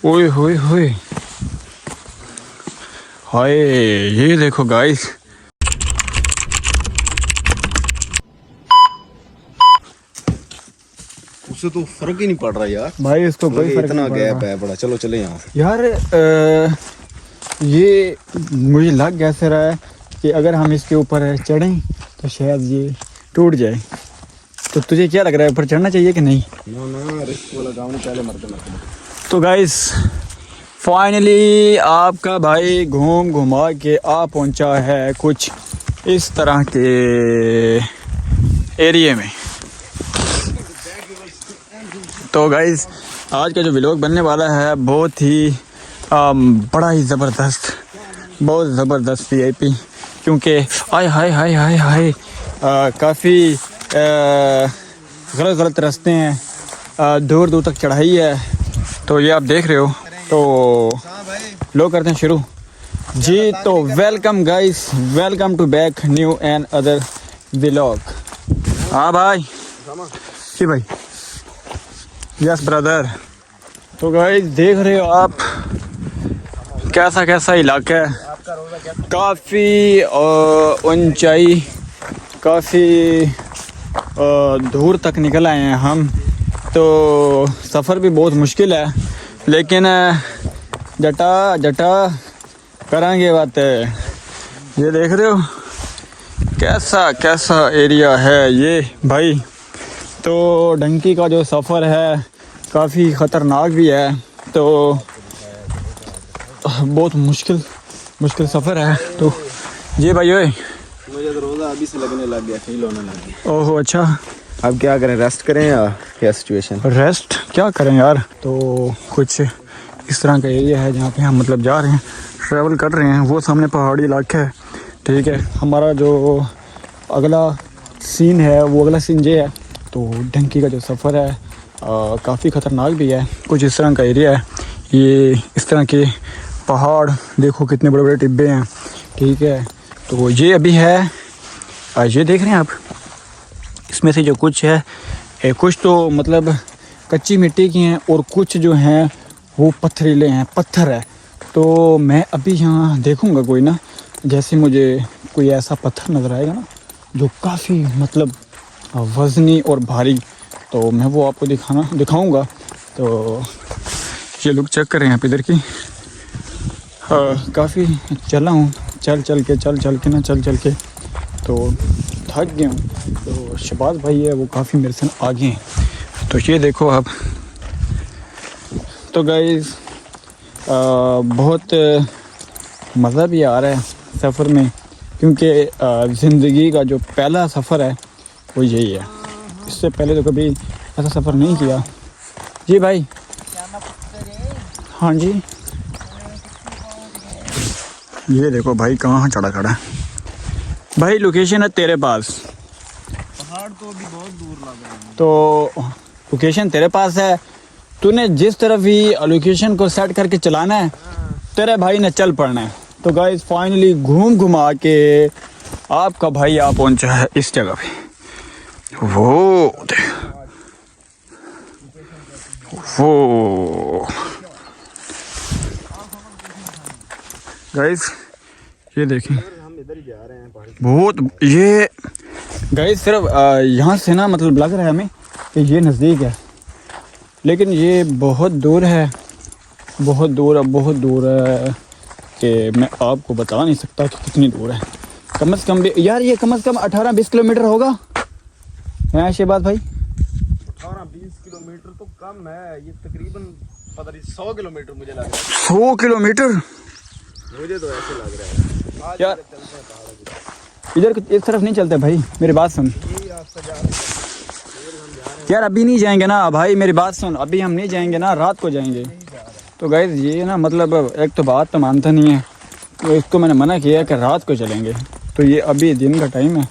ओए होए होए, हाय ये देखो गाइस, उससे तो फर्क ही नहीं पड़ रहा यार भाई इसको कोई फर्क इतना नहीं पड़ गैप रहा है बड़ा। चलो चले यहाँ से यार। ये मुझे लग कैसे रहा है कि अगर हम इसके ऊपर चढ़ें तो शायद ये टूट जाए। तो तुझे क्या लग रहा है, ऊपर चढ़ना चाहिए कि नहीं? ना रिस्क वाला काम नहीं, पहले मरते। तो गाइस फाइनली आपका भाई घूम घुमा के आ पहुंचा है कुछ इस तरह के एरिया में। तो गाइस आज का जो व्लॉग बनने वाला है बहुत ही बड़ा ही ज़बरदस्त, बहुत ज़बरदस्त वीआईपी, क्योंकि हाय हाय हाय हाय हाय काफ़ी गलत रास्ते हैं, दूर दूर तक चढ़ाई है। तो ये आप देख रहे हो। तो लो करते हैं शुरू जी। तो welcome guys, welcome to back new and other vlog. हाँ भाई जी भाई, यस ब्रदर। तो गाइस देख रहे हो आप कैसा कैसा इलाका है, काफ़ी ऊंचाई, काफ़ी दूर तक निकल आए हैं हम। तो सफ़र भी बहुत मुश्किल है, लेकिन जटा जटा करेंगे बात। ये देख रहे हो कैसा कैसा एरिया है ये भाई। तो डंकी का जो सफ़र है काफ़ी ख़तरनाक भी है, तो बहुत मुश्किल सफ़र है। तो जी भाई ओए, मुझे तो रोज़ा अभी से लगने लग गया, फील होने लग गया। ओहो अच्छा, अब क्या करें, रेस्ट करें या क्या सिचुएशन? रेस्ट क्या करें यार। तो कुछ इस तरह का एरिया है जहाँ पे हम मतलब जा रहे हैं, ट्रैवल कर रहे हैं। वो सामने पहाड़ी इलाका है, ठीक है। हमारा जो अगला सीन है वो अगला सीन ये है। तो डंकी का जो सफ़र है काफ़ी ख़तरनाक भी है। कुछ इस तरह का एरिया है, ये इस तरह के पहाड़ देखो कितने बड़े बड़े टिब्बे हैं, ठीक है। तो ये अभी है, ये देख रहे हैं आप, इसमें से जो कुछ है कुछ तो मतलब कच्ची मिट्टी की हैं और कुछ जो हैं वो पथरीले हैं, पत्थर है। तो मैं अभी यहाँ देखूँगा कोई ना, जैसे मुझे कोई ऐसा पत्थर नज़र आएगा ना जो काफ़ी मतलब वज़नी और भारी, तो मैं वो आपको दिखाऊंगा। तो ये लोग चेक कर रहे हैं आप इधर की। काफ़ी चला हूँ, चल के तो थक गया हूँ। तो शबाज भाई है वो काफ़ी मेरे से आगे हैं। तो ये देखो आप। तो गाइस बहुत मज़ा भी आ रहा है सफ़र में, क्योंकि ज़िंदगी का जो पहला सफ़र है वो यही है। इससे पहले तो कभी ऐसा सफ़र नहीं किया। जी भाई, हाँ जी, ये देखो भाई कहाँ चढ़ा खड़ा है भाई। लोकेशन है तेरे पास, पहाड़ तो अभी बहुत दूर लग रहे हैं। तो लोकेशन तेरे पास है, तूने जिस तरफ भी लोकेशन को सेट करके चलाना है तेरे भाई ने चल पड़ना है। तो गाइस फाइनली घूम घुमा के आपका भाई आ पहुंचा है इस जगह पे। वो गाइस ये देखें, हम इधर ही जा रहे हैं पहाड़ी। बहुत ये गाइस सिर्फ यहाँ से ना मतलब लग रहा है हमें कि ये नज़दीक है, लेकिन ये बहुत दूर है, बहुत दूर है कि मैं आपको बता नहीं सकता कि कितनी दूर है। कम से कम भी यार ये कम से कम 18-20 किलोमीटर होगा है शहबाज भाई। 18-20 किलोमीटर तो कम है, ये तकरीबन पता नहीं 100 किलोमीटर मुझे लग रहा है। 100 किलोमीटर मुझे तो ऐसे लग रहा है। आज यार चलते हैं पहाड़ इधर इस तरफ नहीं चलते भाई, मेरी बात सुन। यही रास्ता जा रहे हैं। यार अभी नहीं जाएंगे ना भाई, मेरी बात सुन, अभी हम नहीं जाएंगे ना, रात को जाएंगे। तो गाइस ये ना मतलब एक तो बात तो मानता नहीं है, तो इसको मैंने मना किया है कि रात को चलेंगे। तो ये अभी दिन का टाइम है,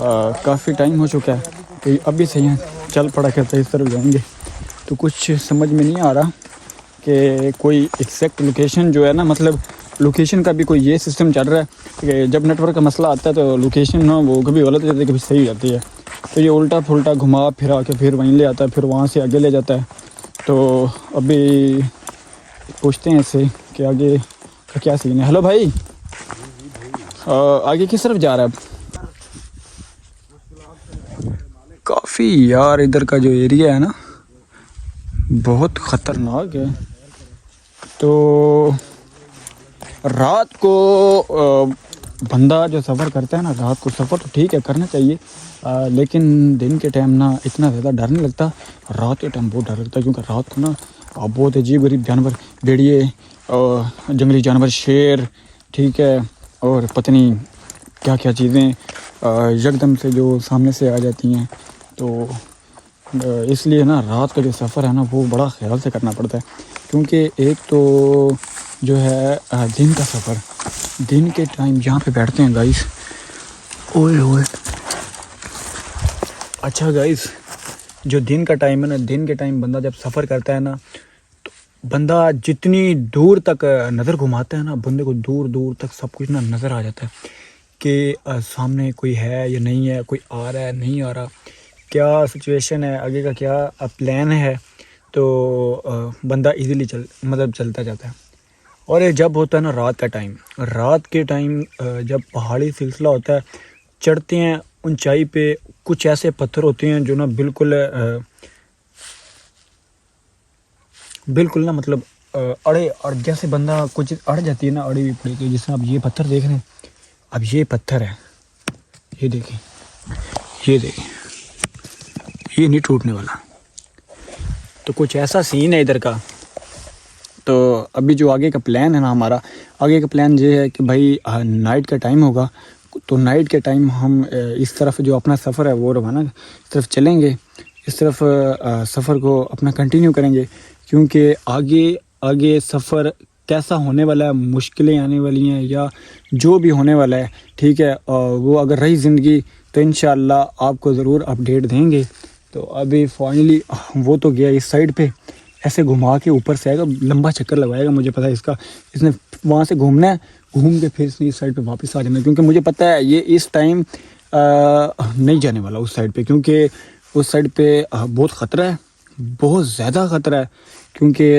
काफ़ी टाइम हो चुका है, तो अभी से यहाँ चल पड़ा करते इस तरफ जाएंगे। तो कुछ समझ में नहीं आ रहा कि कोई एग्जैक्ट लोकेशन जो है ना, मतलब लोकेशन का भी कोई ये सिस्टम चल रहा है कि जब नेटवर्क का मसला आता है तो लोकेशन ना वो कभी गलत हो जाती है कभी सही हो जाती है। तो ये उल्टा फुल्टा घुमा फिरा के फिर वहीं ले आता है, फिर वहाँ से आगे ले जाता है। तो अभी पूछते हैं इससे कि आगे का क्या सीन है। हेलो भाई, आगे किस तरफ जा रहा है अब? काफ़ी यार इधर का जो एरिया है ना बहुत ख़तरनाक है। तो रात को बंदा जो सफ़र करता है ना, रात को सफ़र तो ठीक है करना चाहिए, लेकिन दिन के टाइम ना इतना ज़्यादा डर नहीं लगता। रात के टाइम बहुत डर लगता है, क्योंकि रात को ना बहुत अजीब गरीब जानवर, भेड़िए, जंगली जानवर, शेर, ठीक है, और पता नहीं क्या क्या चीज़ें यकदम से जो सामने से आ जाती हैं। तो इसलिए ना रात का जो सफ़र है ना वो बड़ा ख्याल से करना पड़ता है, क्योंकि एक तो जो है दिन का सफ़र, दिन के टाइम जहाँ पे बैठते हैं गाइस, ओए ओए, अच्छा गाइस, जो दिन का टाइम है ना, दिन के टाइम बंदा जब सफ़र करता है ना, तो बंदा जितनी दूर तक नज़र घुमाता है ना, बंदे को दूर दूर तक सब कुछ ना नज़र आ जाता है कि सामने कोई है या नहीं है, कोई आ रहा है नहीं आ रहा, क्या सिचुएशन है, आगे का क्या प्लान है। तो बंदा इजीली चलता जाता है। और ये जब होता है ना रात के टाइम जब पहाड़ी सिलसिला होता है, चढ़ते हैं ऊंचाई पे, कुछ ऐसे पत्थर होते हैं जो ना बिल्कुल ना मतलब अड़े, और जैसे बंदा कुछ अड़ जाती है ना, अड़ी हुई पड़ी। तो जैसे आप ये पत्थर देख रहे हैं, अब ये पत्थर है, ये देखें, ये नहीं टूटने वाला। तो कुछ ऐसा सीन है इधर का। तो अभी जो आगे का प्लान है ना, हमारा आगे का प्लान ये है कि भाई नाइट का टाइम होगा, तो नाइट के टाइम हम इस तरफ जो अपना सफ़र है वो रवाना इस तरफ चलेंगे, इस तरफ सफ़र को अपना कंटिन्यू करेंगे, क्योंकि आगे सफ़र कैसा होने वाला है, मुश्किलें आने वाली हैं या जो भी होने वाला है, ठीक है, वो अगर रही ज़िंदगी तो इंशाअल्लाह आपको ज़रूर अपडेट देंगे। तो अभी फाइनली वो तो गया इस साइड पे, ऐसे घुमा के ऊपर से आएगा, लंबा चक्कर लगाएगा, मुझे पता है इसका, इसने वहाँ से घूमना है, घूम के फिर इस साइड पे वापस आ जाना है, क्योंकि मुझे पता है ये इस टाइम नहीं जाने वाला उस साइड पे, क्योंकि उस साइड पे बहुत ख़तरा है, बहुत ज़्यादा ख़तरा है, क्योंकि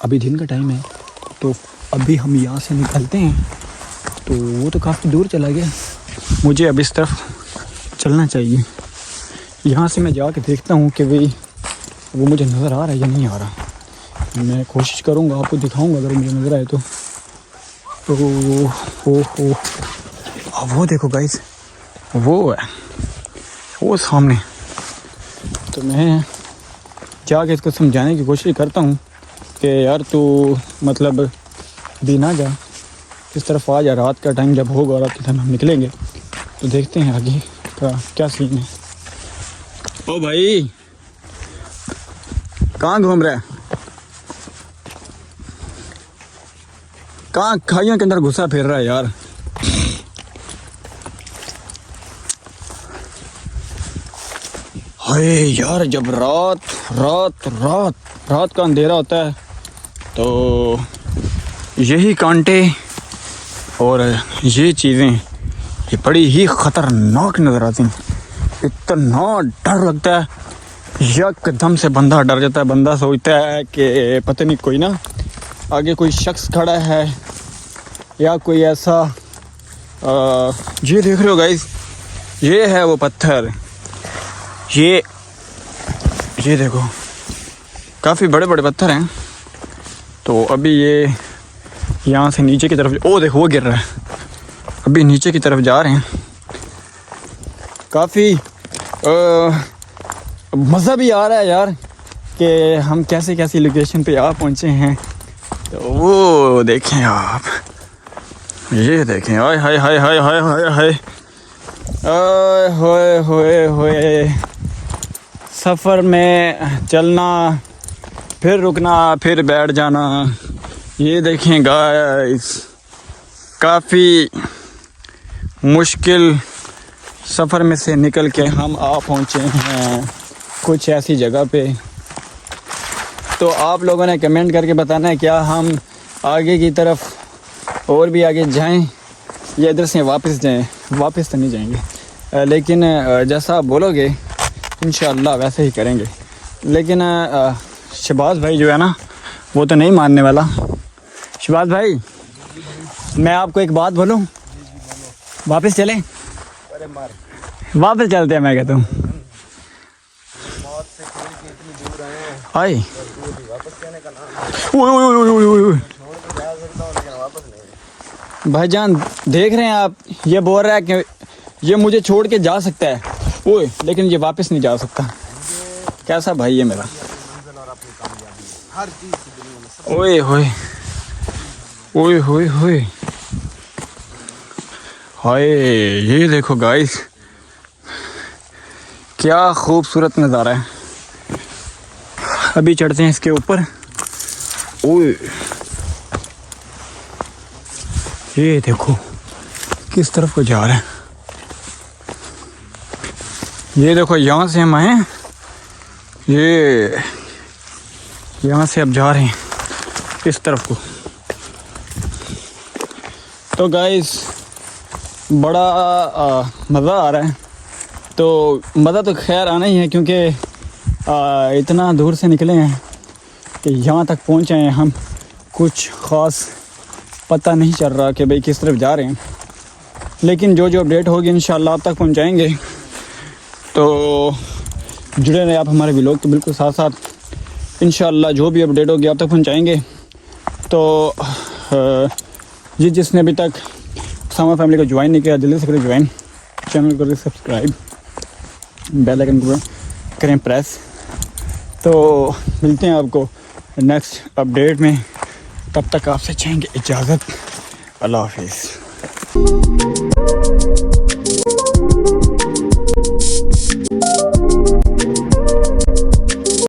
अभी दिन का टाइम है। तो अभी हम यहाँ से निकलते हैं, तो वो तो काफ़ी दूर चला गया, मुझे अब इस तरफ चलना चाहिए। यहाँ से मैं जाके देखता हूँ कि भाई वो मुझे नज़र आ रहा है या नहीं आ रहा। मैं कोशिश करूँगा, आपको दिखाऊँगा अगर मुझे नज़र आए तो। हो वो देखो गाइस, वो है वो सामने। तो मैं जाके इसको समझाने की कोशिश करता हूँ कि यार तू मतलब भी ना जा, इस तरफ आ जा, रात का टाइम जब होगा, रात के टाइम हम निकलेंगे, तो देखते हैं आगे का क्या सीन है। ओ भाई, कहाँ घूम रहा है, कहाँ खाइयों के अंदर घुसा फिर रहा है यार। हाय यार, जब रात का अंधेरा होता है तो यही कांटे और ये चीज़ें ये बड़ी ही ख़तरनाक नज़र आती हैं। इतना डर लगता है, एकदम से बंदा डर जाता है, बंदा सोचता है कि पता नहीं कोई ना आगे कोई शख्स खड़ा है या कोई ऐसा। ये देख रहे हो गाइस, ये है वो पत्थर, ये देखो काफ़ी बड़े बड़े पत्थर हैं। तो अभी ये यहाँ से नीचे की तरफ, ओ देखो वो गिर रहा है, अभी नीचे की तरफ जा रहे हैं। काफ़ी मज़ा भी आ रहा है यार कि हम कैसी लोकेशन पे आ पहुँचे हैं। तो वो देखें आप, ये देखें, हाय हाय हाय हाय हाय हाय हाय, होए होए होए, सफ़र में चलना, फिर रुकना, फिर बैठ जाना। ये देखें गाइस, काफ़ी मुश्किल सफ़र में से निकल के हम आ पहुँचे हैं कुछ ऐसी जगह पे। तो आप लोगों ने कमेंट करके बताना है क्या हम आगे की तरफ और भी आगे जाएं या इधर से वापस जाएं। वापस तो नहीं जाएंगे, लेकिन जैसा आप बोलोगे इंशाअल्लाह वैसे ही करेंगे। लेकिन शहबाज भाई जो है ना, वो तो नहीं मानने वाला। शिवाज भाई, मैं आपको एक बात बोलूं, वापस चलें? अरे मार वापस चलते हैं मैं कहता हूँ। मौत से खेल के इतनी दूर आए हैं, हाय, दूर भी वापस कहने का नाम ओए ओए ओए ओए ओए। छोड़ के जा सकता हूँ लेकिन वापस नहीं। भाईजान देख रहे हैं आप, ये बोल रहा है कि ये मुझे छोड़ के जा सकता है, ओए, लेकिन ये वापस नहीं जा सकता। कैसा भाई है मेरा। मंजिल और अपनी कामयाबी हर चीज़ की दुनिया में सब ओए होए ओए होए होए हाय, ये देखो गाइस, क्या खूबसूरत नज़ारा है। अभी चढ़ते हैं इसके ऊपर। ओए, ये देखो किस तरफ को जा रहा है। ये देखो, यहाँ से हम आए, ये यहाँ से अब जा रहे हैं इस तरफ को। तो गाइस बड़ा मज़ा आ रहा है। तो मज़ा तो खैर आना ही है, क्योंकि इतना दूर से निकले हैं कि यहाँ तक पहुँचे हैं हम। कुछ ख़ास पता नहीं चल रहा कि भाई किस तरफ जा रहे हैं, लेकिन जो अपडेट होगी इंशाल्लाह आप तक पहुँचाएँगे। तो जुड़े रहे आप हमारे व्लॉग के बिल्कुल साथ साथ। इंशाल्लाह जो भी अपडेट होगी आप तक पहुँचाएँगे। तो जिसने अभी तक सामा फैमिली को ज्वाइन नहीं किया, जल्दी से करें ज्वाइन, चैनल करें सब्सक्राइब, बेल आइकन को करें प्रेस। तो मिलते हैं आपको नेक्स्ट अपडेट में, तब तक आपसे चाहेंगे इजाज़त। अल्लाह हाफिज़।